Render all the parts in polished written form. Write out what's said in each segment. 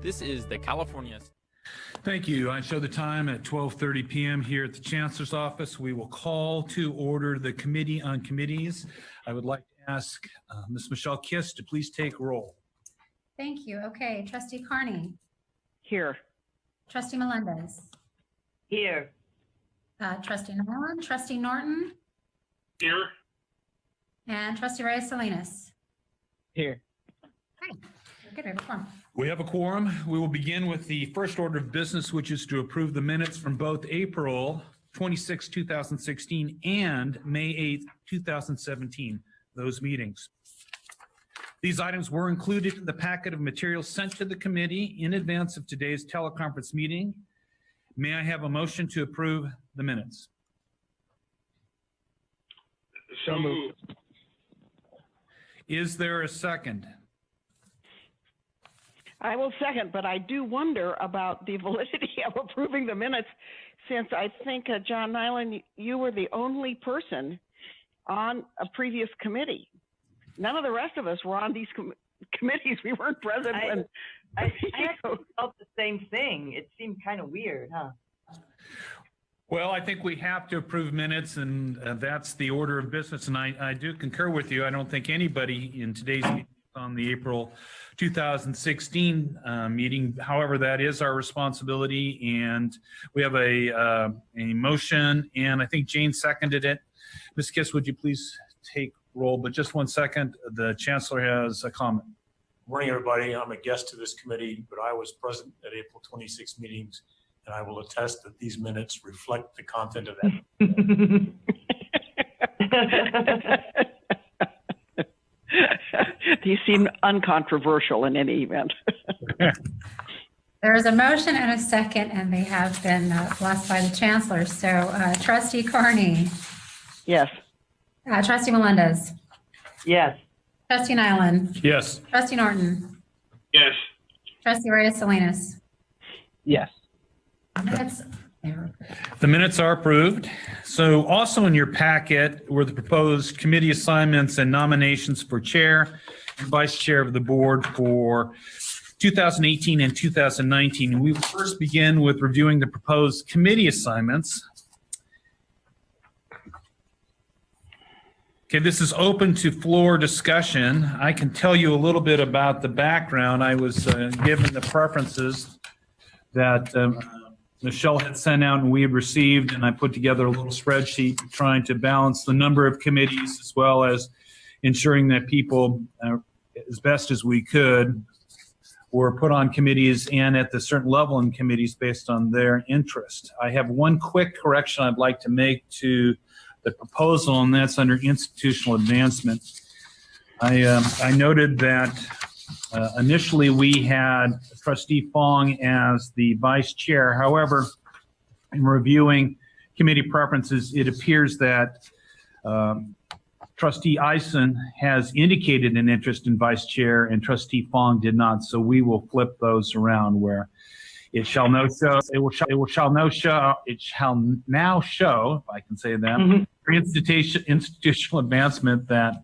This is the California. Thank you. I show the time at 12:30 p.m. here at the Chancellor's office. We will call to order the Committee on Committees. I would like to ask Ms. Michelle Kiss to please take roll. Thank you. Okay, Trustee Carney. Here. Trustee Melendez. Here. Trustee Nyland. Trustee Norton. Here. And Trustee Reyes Salinas. Here. Okay, good. We have a quorum. We have a quorum. We will begin with the first order of business, which is to approve the minutes from both April 26, 2016 and May 8, 2017, those meetings. These items were included in the packet of materials sent to the committee in advance of today's teleconference meeting. May I have a motion to approve the minutes? So moved. Is there a second? I will second, but I do wonder about the validity of approving the minutes, since I think, John Nyland, you were the only person on a previous committee. None of the rest of us were on these committees. We weren't present. I actually felt the same thing. It seemed kind of weird, huh? Well, I think we have to approve minutes, and that's the order of business. And I do concur with you. I don't think anybody in today's meeting on the April 2016 meeting. However, that is our responsibility, and we have a motion, and I think Jane seconded it. Ms. Kiss, would you please take roll? But just 1 second, the Chancellor has a comment. Morning, everybody. I'm a guest to this committee, but I was present at April 26 meetings, and I will attest that these minutes reflect the content of that. These seem uncontroversial in any event. There is a motion and a second, and they have been blessed by the Chancellor. So Trustee Carney. Yes. Trustee Melendez. Yes. Trustee Nyland. Yes. Trustee Norton. Yes. Trustee Reyes Salinas. Yes. Minutes. The minutes are approved. So also in your packet were the proposed committee assignments and nominations for chair and vice chair of the board for 2018 and 2019. We will first begin with reviewing the proposed committee assignments. Okay, this is open to floor discussion. I can tell you a little bit about the background. I was given the preferences that Michelle had sent out and we had received, and I put together a little spreadsheet trying to balance the number of committees as well as ensuring that people, as best as we could, were put on committees and at the certain level in committees based on their interest. I have one quick correction I'd like to make to the proposal, and that's under institutional advancement. I noted that initially we had Trustee Fong as the vice chair. However, in reviewing committee preferences, it appears that Trustee Eisen has indicated an interest in vice chair and Trustee Fong did not. So we will flip those around where it shall now show, if I can say that, for institutional advancement, that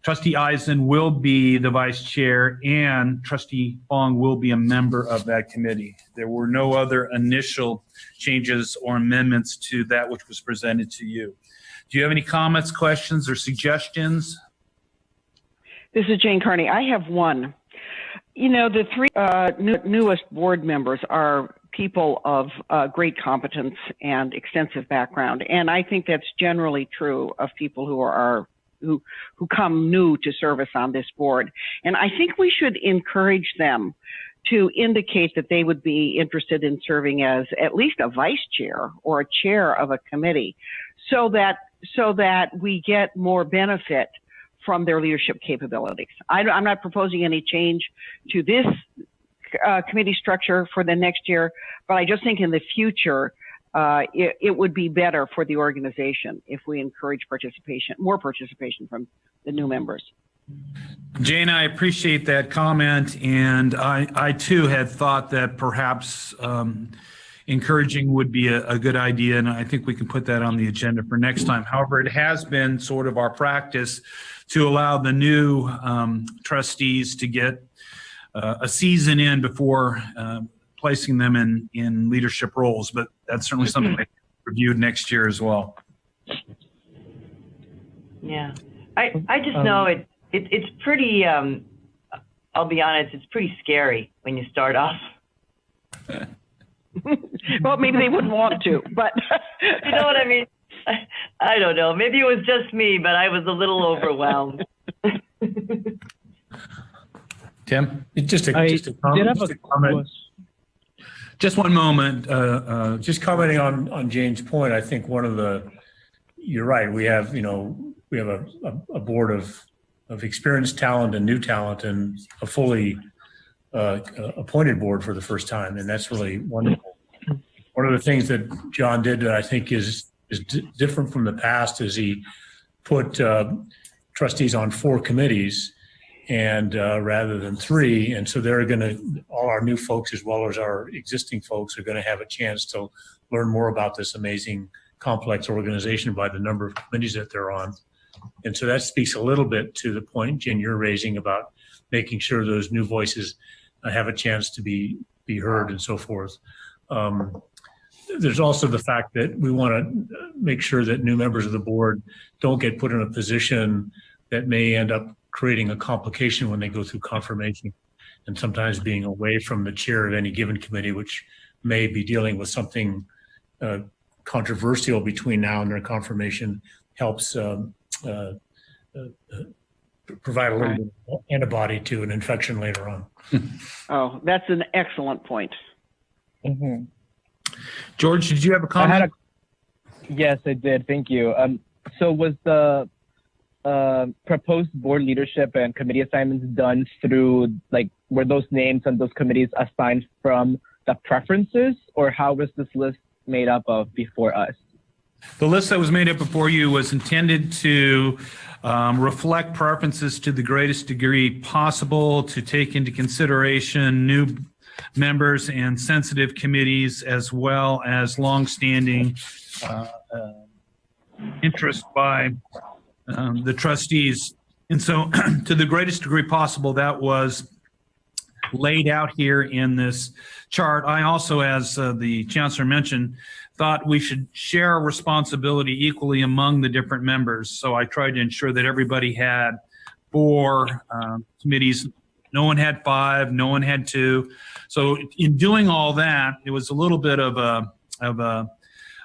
Trustee Eisen will be the vice chair and Trustee Fong will be a member of that committee. There were no other initial changes or amendments to that which was presented to you. Do you have any comments, questions, or suggestions? This is Jane Carney. I have one. You know, the three newest board members are people of great competence and extensive background, and I think that's generally true of people who come new to service on this board. And I think we should encourage them to indicate that they would be interested in serving as at least a vice chair or a chair of a committee, so that we get more benefit from their leadership capabilities. I'm not proposing any change to this committee structure for the next year, but I just think in the future, it would be better for the organization if we encourage more participation from the new members. Jane, I appreciate that comment, and I too had thought that perhaps encouraging would be a good idea, and I think we can put that on the agenda for next time. However, it has been sort of our practice to allow the new trustees to get a season in before placing them in leadership roles, but that's certainly something they reviewed next year as well. Yeah. I just know it's pretty, I'll be honest, it's pretty scary when you start off. Well, maybe they wouldn't want to, but You know what I mean? I don't know. Maybe it was just me, but I was a little overwhelmed. Tim? Just a did comment. have Just a a comment. question. Just one moment. Just commenting on Jane's point, I think you're right. We have a board of experienced talent and new talent and a fully appointed board for the first time. And that's really wonderful. One of the things that John did that I think is different from the past is he put trustees on 4 committees and rather than 3. And so all our new folks as well as our existing folks are going to have a chance to learn more about this amazing complex organization by the number of committees that they're on. And so that speaks a little bit to the point, Jen, you're raising about making sure those new voices have a chance to be heard and so forth. There's also the fact that we want to make sure that new members of the board don't get put in a position that may end up creating a complication when they go through confirmation and sometimes being away from the chair of any given committee, which may be dealing with something controversial between now and their confirmation, helps provide a little bit of antibody to an infection later on. oh, that's an excellent point. Mhm. George, did you have a comment? Yes, I did. Thank you. So was the proposed board leadership and committee assignments done through, were those names and those committees assigned from the preferences, or how was this list made up of before us? The list that was made up before you was intended to reflect preferences to the greatest degree possible, to take into consideration new members and sensitive committees, as well as longstanding interest by the trustees. And so to the greatest degree possible, that was laid out here in this chart. I also, as the chancellor mentioned, thought we should share responsibility equally among the different members. So I tried to ensure that everybody had 4 committees. No one had 5, no one had 2. So in doing all that, it was a little bit of a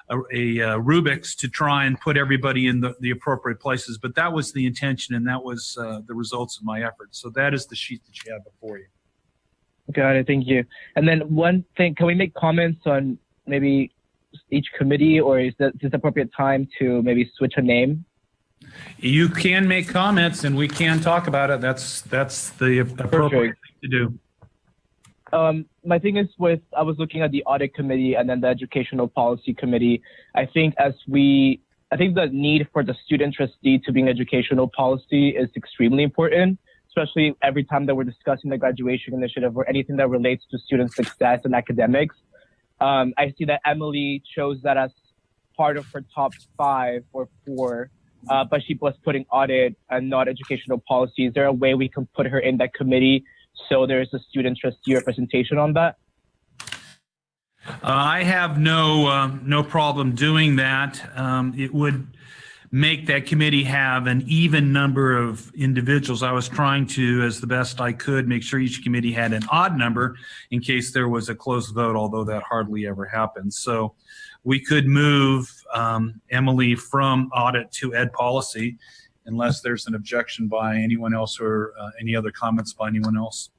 Rubik's to try and put everybody in the appropriate places. But that was the intention, and that was the results of my efforts. So that is the sheet that you have before you. Got it. Thank you. And then one thing, can we make comments on maybe each committee, or is this appropriate time to maybe switch a name? You can make comments, and we can talk about it. That's the appropriate thing to do. My thing is I was looking at the audit committee and then the educational policy committee. I think the need for the student trustee to be in educational policy is extremely important, especially every time that we're discussing the graduation initiative or anything that relates to student success and academics. I see that Emily chose that as part of her top 5 or 4, but she was putting audit and not educational policy. Is there a way we can put her in that committee so there's a student trustee representation on that? I have no problem doing that. It would make that committee have an even number of individuals. I was trying to, as the best I could, make sure each committee had an odd number in case there was a close vote, although that hardly ever happens. So we could move Emily from audit to ed policy unless there's an objection by anyone else or any other comments by anyone else.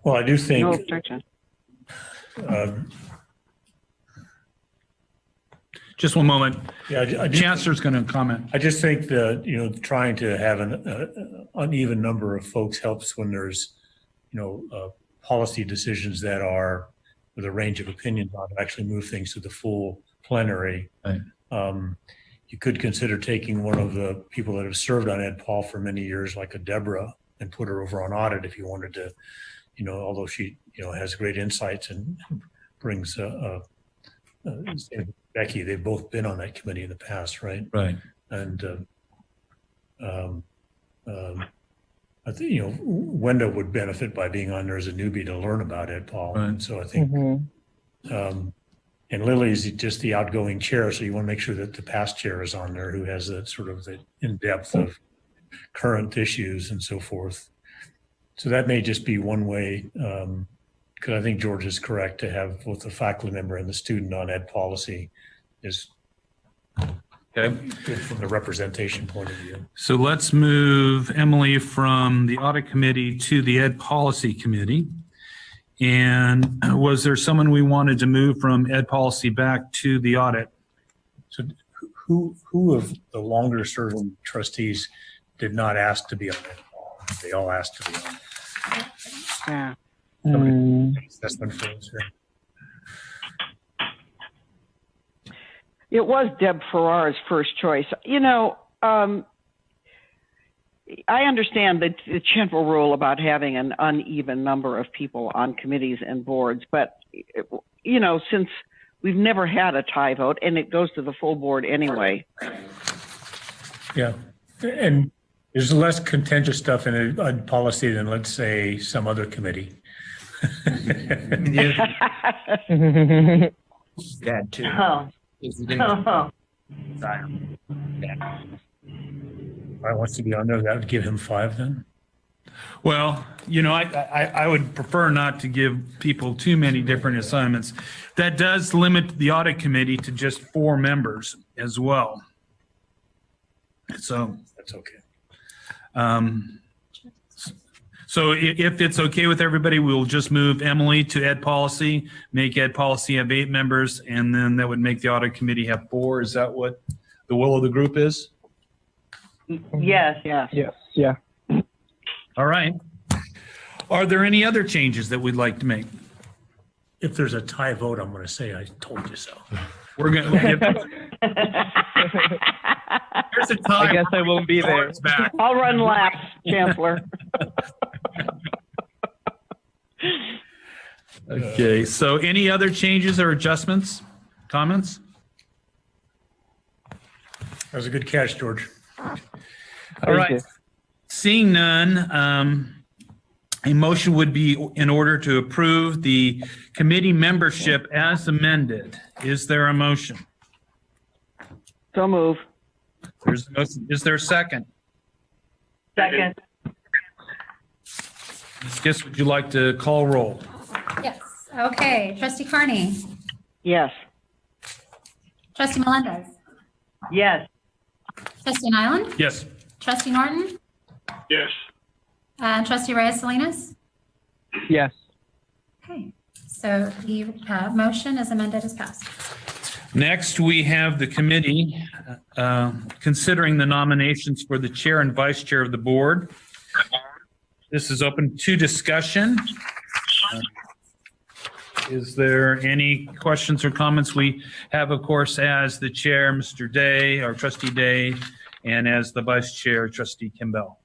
Well, I do think No objection. Just one moment. Yeah, I do. Chancellor's going to comment. I just think that, trying to have an uneven number of folks helps when there's, policy decisions that are with a range of opinions on to actually move things to the full plenary. Right. You could consider taking one of the people that have served on Ed Paul for many years, like a Deborah, and put her over on audit if you wanted to, although she, has great insights and brings Becky, they've both been on that committee in the past, right? Right. And I think, Wenda would benefit by being on there as a newbie to learn about Ed Paul. Right. And so I think, and Lily's just the outgoing chair, so you want to make sure that the past chair is on there who has the sort of the in-depth of current issues and so forth. So that may just be one way, because I think George is correct to have both the faculty member and the student on ed policy is Okay. good from the representation point of view. So let's move Emily from the audit committee to the ed policy committee. And was there someone we wanted to move from ed policy back to the audit? So who of the longer serving trustees did not ask to be on it? They all asked to be on it. Yeah. Assessment for us here. It was Deb Farrar's first choice. I understand the general rule about having an uneven number of people on committees and boards, but, since we've never had a tie vote and it goes to the full board anyway. Yeah, and there's less contentious stuff in a policy than, let's say, some other committee. Dad too. Oh. Oh. I wants to be on there. That would give him 5 then. Well, I would prefer not to give people too many different assignments. That does limit the audit committee to just 4 members as well. So, That's okay. So if it's okay with everybody, we'll just move Emily to ed policy, make ed policy have 8 members, and then that would make the audit committee have 4. Is that what the will of the group is? Yes. Yeah. Yes. Yeah. All right. Are there any other changes that we'd like to make? If there's a tie vote, I'm going to say I told you so. We're going to give. There's a time. I guess I won't be there. It's back. I'll run laps, Chancellor. Okay, so any other changes or adjustments, comments? That was a good catch, George. All right. you. Seeing none, a motion would be in order to approve the committee membership as amended. Is there a motion? So move. There's a motion. Is there a second? Second. Ms. Gist, would you like to call roll? Yes. Okay. Trustee Carney. Yes. Trustee Melendez. Yes. Trustee Nyland. Yes. Trustee Norton. Yes. And Trustee Reyes Salinas. Yes. Okay. So the motion as amended is passed. Next, we have the committee considering the nominations for the chair and vice chair of the board. This is open to discussion. Is there any questions or comments? We have, of course, as the chair, Mr. Day, or Trustee Day, and as the vice chair, Trustee Kimball.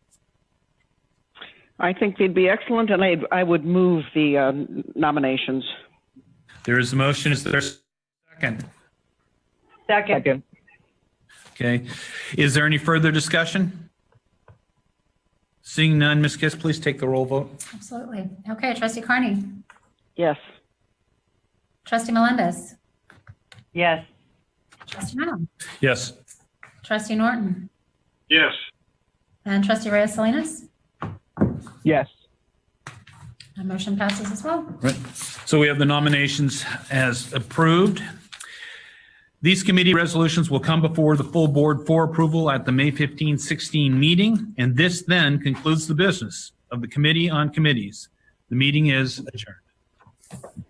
I think they'd be excellent, and I would move the nominations. There is a motion. Is there a second? Second. Second. Okay. Is there any further discussion? Seeing none, Ms. Kiss, please take the roll vote. Absolutely. Okay. Trustee Carney. Yes. Trustee Melendez. Yes. Trustee Nyland. Yes. Trustee Norton. Yes. And Trustee Reyes Salinas. Yes. The motion passes as well. Right. So we have the nominations as approved. These committee resolutions will come before the full board for approval at the May 15, 16 meeting, and this then concludes the business of the Committee on Committees. The meeting is adjourned.